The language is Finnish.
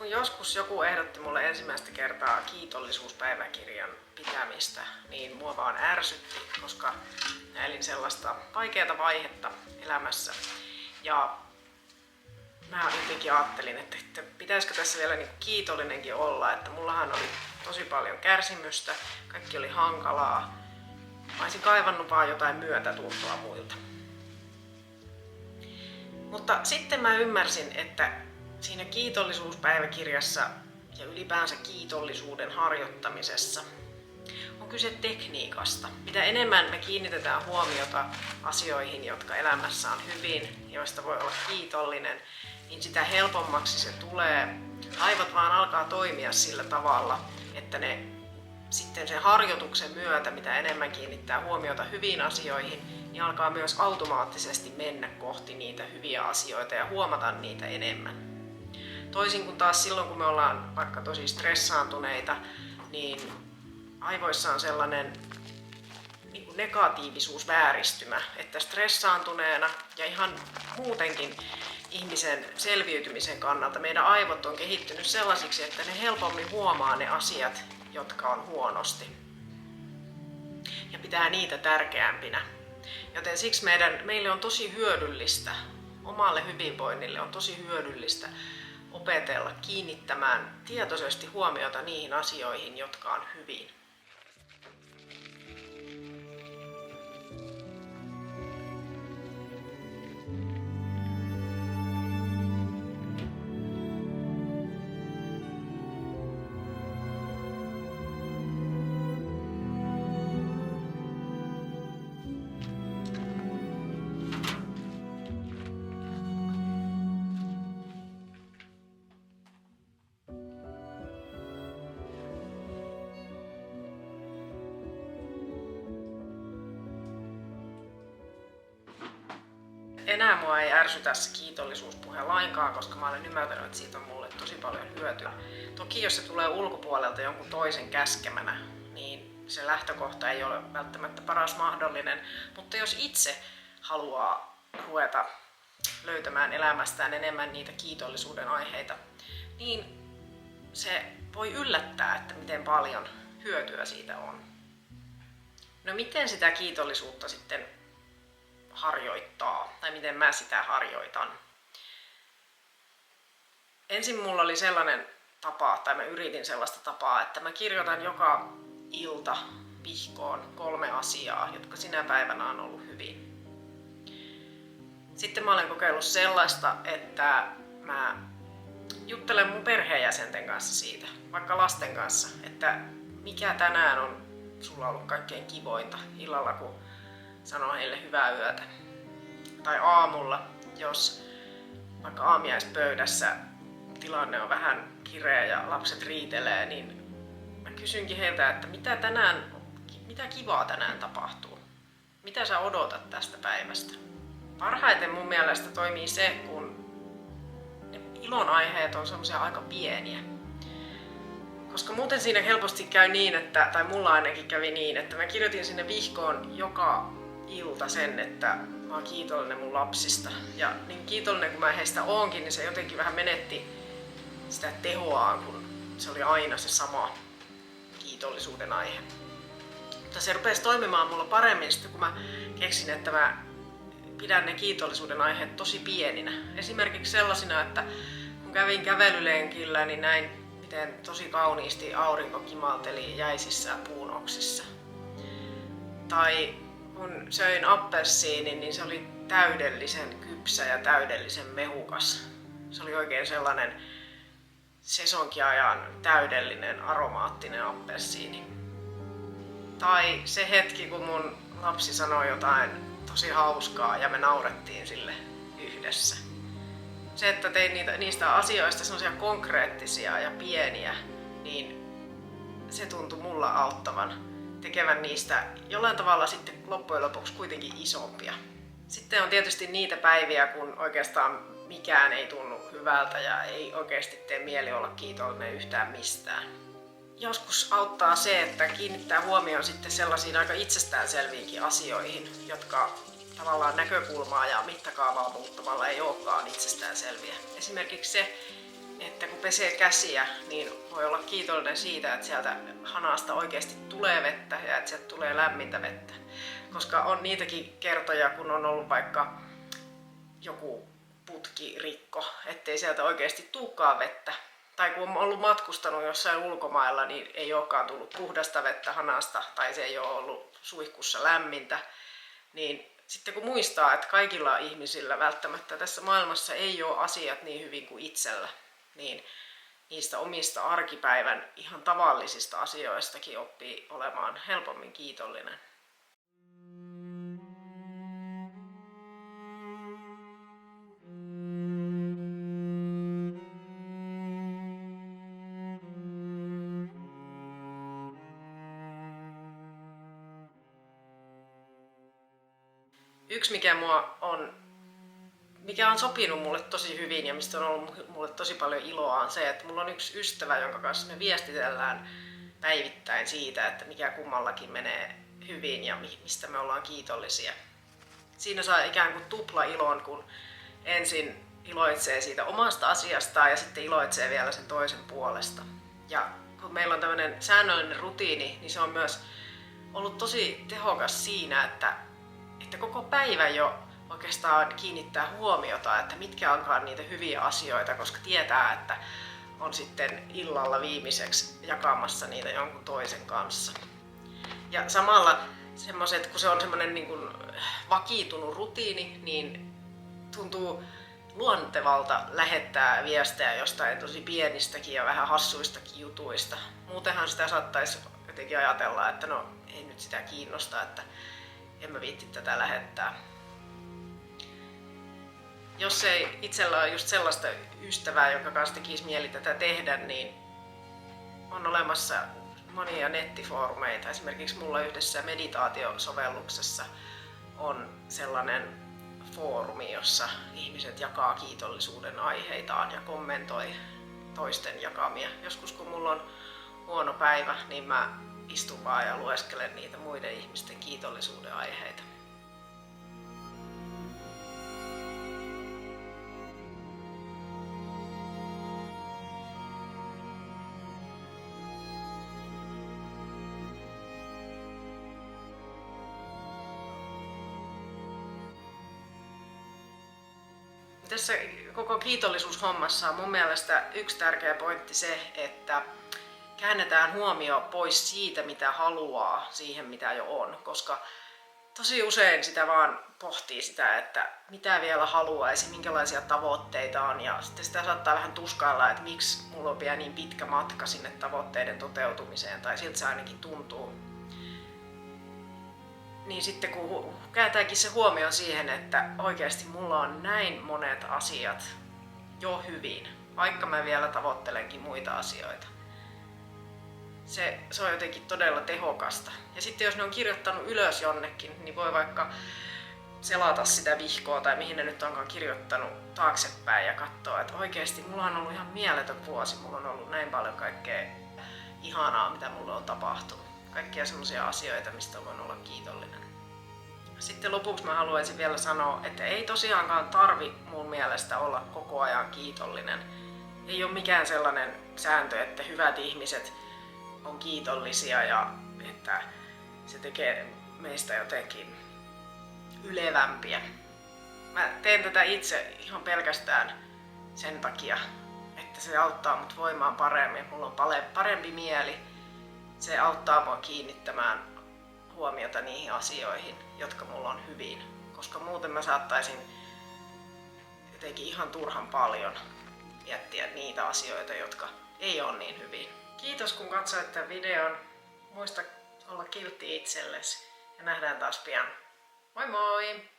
Kun joskus joku ehdotti mulle ensimmäistä kertaa kiitollisuuspäiväkirjan pitämistä, niin mua vaan ärsytti, koska elin sellaista vaikeaa vaihetta elämässä. Ja mä jotenkin ajattelin, että pitäisikö tässä vielä niin kiitollinenkin olla, että mullahan oli tosi paljon kärsimystä, kaikki oli hankalaa. Mä olisin kaivannut vaan jotain myötätuntoa muilta. Mutta sitten mä ymmärsin, että siinä kiitollisuuspäiväkirjassa ja ylipäänsä kiitollisuuden harjoittamisessa on kyse tekniikasta. Mitä enemmän me kiinnitetään huomiota asioihin, jotka elämässä on hyvin, joista voi olla kiitollinen, niin sitä helpommaksi se tulee. Aivot vaan alkaa toimia sillä tavalla, että ne sitten sen harjoituksen myötä, mitä enemmän kiinnittää huomiota hyviin asioihin, niin alkaa myös automaattisesti mennä kohti niitä hyviä asioita ja huomata niitä enemmän. Toisin kuin taas silloin, kun me ollaan vaikka tosi stressaantuneita, niin aivoissa on sellainen negatiivisuusvääristymä, että stressaantuneena ja ihan muutenkin ihmisen selviytymisen kannalta meidän aivot on kehittynyt sellaisiksi, että ne helpommin huomaa ne asiat, jotka on huonosti. Ja pitää niitä tärkeämpinä. Joten siksi meille on tosi hyödyllistä, omalle hyvinvoinnille on tosi hyödyllistä opetella kiinnittämään tietoisesti huomiota niihin asioihin, jotka on hyvin. Enää mua ei ärsytä se kiitollisuuspuhe lainkaan, koska mä olen ymmärtänyt, että siitä on mulle tosi paljon hyötyä. Toki jos se tulee ulkopuolelta jonkun toisen käskemänä, niin se lähtökohta ei ole välttämättä paras mahdollinen. Mutta jos itse haluaa ruveta löytämään elämästään enemmän niitä kiitollisuuden aiheita, niin se voi yllättää, että miten paljon hyötyä siitä on. No miten sitä kiitollisuutta sitten harjoittaa, tai miten mä sitä harjoitan. Ensin mulla oli sellainen tapa, tai mä yritin sellaista tapaa, että mä kirjoitan joka ilta vihkoon 3 asiaa, jotka sinä päivänä on ollut hyvin. Sitten mä olen kokeillut sellaista, että mä juttelen mun perheenjäsenten kanssa siitä, vaikka lasten kanssa, että mikä tänään on sulla ollut kaikkein kivointa illalla, kun sanoo heille hyvää yötä. Tai aamulla, jos vaikka aamiaispöydässä tilanne on vähän kireä ja lapset riitelee, niin mä kysynkin heiltä, että mitä kivaa tänään tapahtuu? Mitä sä odotat tästä päivästä? Parhaiten mun mielestä toimii se, kun ne ilonaiheet on semmoisia aika pieniä. Koska muuten siinä helposti käy niin, tai mulla ainakin kävi niin, että mä kirjoitin sinne vihkoon joka ilta sen, että mä oon kiitollinen mun lapsista. Ja niin kiitollinen kun mä heistä oonkin, niin se jotenkin vähän menetti sitä tehoaan, kun se oli aina se sama kiitollisuuden aihe. Mutta se rupesi toimimaan mulla paremmin sitten, kun mä keksin, että mä pidän ne kiitollisuuden aiheet tosi pieninä. Esimerkiksi sellaisina, että kun kävin kävelylenkillä, niin näin miten tosi kauniisti aurinko kimalteli jäisissä puunoksissa. Tai kun söin appelsiinin, niin se oli täydellisen kypsä ja täydellisen mehukas. Se oli oikein sellainen sesonkiajan täydellinen aromaattinen appelsiini. Tai se hetki, kun mun lapsi sanoi jotain tosi hauskaa ja me naurettiin sille yhdessä. Se, että tein niistä asioista sellaisia konkreettisia ja pieniä, niin se tuntui mulla auttavan. Tekevän niistä jollain tavalla sitten loppujen lopuksi kuitenkin isompia. Sitten on tietysti niitä päiviä, kun oikeastaan mikään ei tunnu hyvältä ja ei oikeasti tee mieli olla kiitollinen yhtään mistään. Joskus auttaa se, että kiinnittää huomioon sitten sellaisiin aika itsestäänselviinkin asioihin, jotka tavallaan näkökulmaa ja mittakaavaa muuttamalla ei olekaan itsestäänselviä. Esimerkiksi se, että että kun pesee käsiä, niin voi olla kiitollinen siitä, että sieltä hanasta oikeasti tulee vettä ja että sieltä tulee lämmintä vettä. Koska on niitäkin kertoja, kun on ollut vaikka joku putkirikko, ettei sieltä oikeasti tulekaan vettä. Tai kun on ollut matkustanut jossain ulkomailla, niin ei olekaan tullut puhdasta vettä hanasta tai se ei ole ollut suihkussa lämmintä. Niin sitten kun muistaa, että kaikilla ihmisillä välttämättä tässä maailmassa ei ole asiat niin hyvin kuin itsellä, niin niistä omista arkipäivän ihan tavallisista asioistakin oppii olemaan helpommin kiitollinen. Yksi mikä on sopinut mulle tosi hyvin ja mistä on ollut mulle tosi paljon iloa on se, että mulla on yksi ystävä, jonka kanssa me viestitellään päivittäin siitä, että mikä kummallakin menee hyvin ja mistä me ollaan kiitollisia. Siinä saa ikään kuin tupla ilon, kun ensin iloitsee siitä omasta asiastaan ja sitten iloitsee vielä sen toisen puolesta. Ja kun meillä on tämmöinen säännöllinen rutiini, niin se on myös ollut tosi tehokas siinä, että koko päivä jo oikeastaan kiinnittää huomiota, että mitkä onkaan niitä hyviä asioita, koska tietää, että on sitten illalla viimeiseksi jakamassa niitä jonkun toisen kanssa. Ja samalla kun se on semmoinen niin kuin vakiintunut rutiini, niin tuntuu luontevalta lähettää viestejä jostain tosi pienistäkin ja vähän hassuistakin jutuista. Muutenhan sitä saattaisi jotenkin ajatella, että no ei nyt sitä kiinnosta, että en mä viitti tätä lähettää. Jos ei itsellä ole just sellaista ystävää, jonka kanssa tekisi mieli tätä tehdä, niin on olemassa monia nettifoorumeita. Esimerkiksi mulla yhdessä meditaatiosovelluksessa on sellainen foorumi, jossa ihmiset jakaa kiitollisuuden aiheitaan ja kommentoi toisten jakamia. Joskus kun mulla on huono päivä, niin mä istun vaan ja lueskelen niitä muiden ihmisten kiitollisuuden aiheita. Tässä koko kiitollisuushommassa on mun mielestä yksi tärkeä pointti se, että käännetään huomio pois siitä, mitä haluaa, siihen mitä jo on, koska tosi usein sitä vaan pohtii sitä, että mitä vielä haluaisi, minkälaisia tavoitteita on ja sitten sitä saattaa vähän tuskailla, että miksi mulla on vielä niin pitkä matka sinne tavoitteiden toteutumiseen tai siltä se ainakin tuntuu. Niin sitten kun kääntäänkin se huomio siihen, että oikeasti mulla on näin monet asiat jo hyvin, vaikka mä vielä tavoittelenkin muita asioita. Se on jotenkin todella tehokasta. Ja sitten jos ne on kirjoittanut ylös jonnekin, niin voi vaikka selata sitä vihkoa tai mihin ne nyt onkaan kirjoittanut taaksepäin ja katsoa, että oikeasti mulla on ollut ihan mieletön vuosi. Mulla on ollut näin paljon kaikkea ihanaa, mitä mulla on tapahtunut. Kaikkia semmoisia asioita, mistä voin olla kiitollinen. Sitten lopuksi mä haluaisin vielä sanoa, että ei tosiaankaan tarvi mun mielestä olla koko ajan kiitollinen. Ei ole mikään sellainen sääntö, että hyvät ihmiset on kiitollisia ja että se tekee meistä jotenkin ylevämpiä. Mä teen tätä itse ihan pelkästään sen takia, että se auttaa mut voimaan paremmin. Mulla on parempi mieli. Se auttaa mua kiinnittämään huomiota niihin asioihin, jotka mulla on hyvin. Koska muuten mä saattaisin jotenkin ihan turhan paljon miettiä niitä asioita, jotka ei ole niin hyvin. Kiitos kun katsoit tämän videon. Muista olla kiltti itsellesi ja nähdään taas pian. Moi moi!